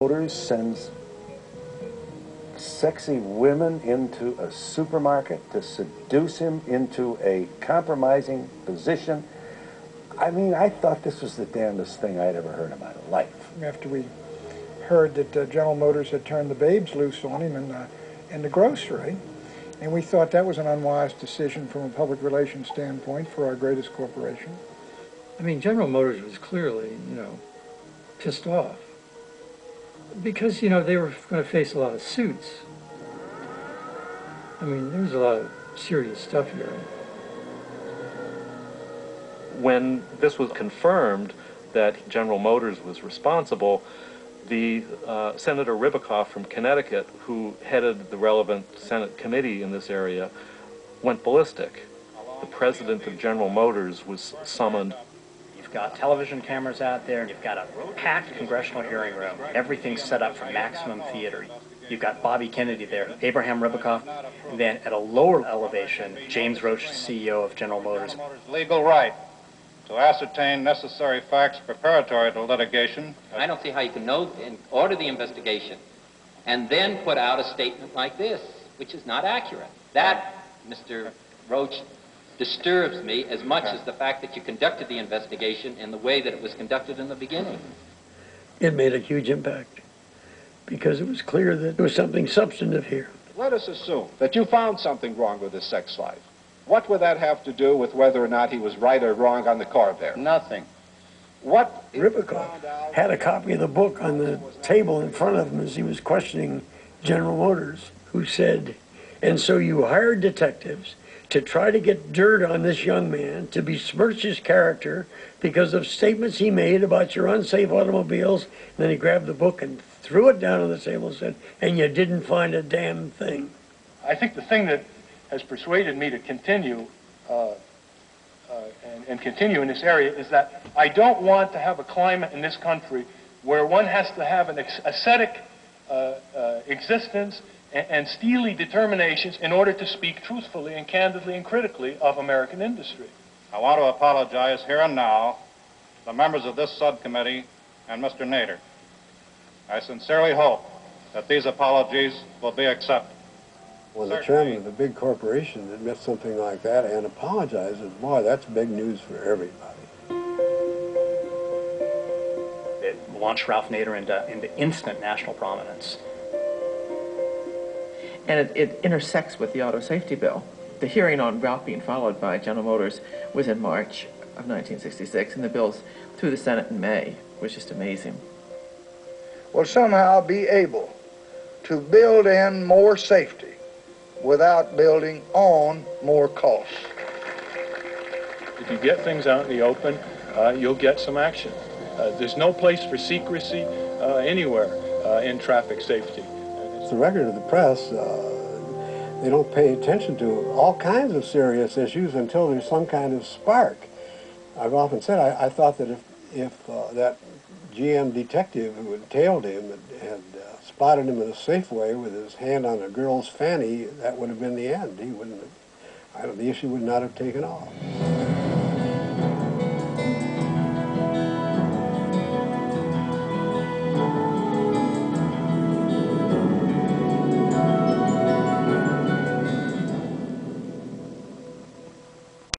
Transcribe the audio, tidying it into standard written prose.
Motors sends sexy women into a supermarket to seduce him into a compromising position. I mean, I thought this was the damnedest thing I'd ever heard in my life. After we heard that General Motors had turned the babes loose on him in the grocery, and we thought that was an unwise decision from a public relations standpoint for our greatest corporation. I mean, General Motors was clearly, pissed off. Because, they were going to face a lot of suits. I mean, there was a lot of serious stuff here. When this was confirmed that General Motors was responsible, the Senator Ribicoff from Connecticut, who headed the relevant Senate committee in this area, went ballistic. The president of General Motors was summoned. You've got television cameras out there, and you've got a packed congressional hearing room. Everything's set up for maximum theater. You've got Bobby Kennedy there, Abraham Ribicoff, and then at a lower elevation, James Roach, CEO of General Motors. Legal right to ascertain necessary facts preparatory to litigation. I don't see how you can know and order the investigation and then put out a statement like this, which is not accurate. That, Mr. Roach, disturbs me as much as the fact that you conducted the investigation in the way that it was conducted in the beginning. It made a huge impact because it was clear that there was something substantive here. Let us assume that you found something wrong with his sex life. What would that have to do with whether or not he was right or wrong on the Corvair? Nothing. What Ribicoff had a copy of the book on the table in front of him as he was questioning General Motors, who said, "And so you hired detectives to try to get dirt on this young man, to besmirch his character because of statements he made about your unsafe automobiles." And then he grabbed the book and threw it down on the table and said, "And you didn't find a damn thing." I think the thing that has persuaded me to continue and continue in this area is that I don't want to have a climate in this country where one has to have an ascetic existence and steely determinations in order to speak truthfully and candidly and critically of American industry. I want to apologize here and now to the members of this subcommittee and Mr. Nader. I sincerely hope that these apologies will be accepted. When the chairman of a big corporation admits something like that and apologizes, boy, that's big news for everybody. It launched Ralph Nader into instant national prominence. And it intersects with the auto safety bill. The hearing on Ralph being followed by General Motors was in March of 1966, and the bill's through the Senate in May. It was just amazing. Will somehow be able to build in more safety without building on more costs. If you get things out in the open, you'll get some action. There's no place for secrecy anywhere in traffic safety. It's the record of the press. They don't pay attention to all kinds of serious issues until there's some kind of spark. I've often said I thought that if that GM detective who had tailed him had spotted him in a Safeway with his hand on a girl's fanny, that would have been the end. He wouldn't have, the issue would not have taken off.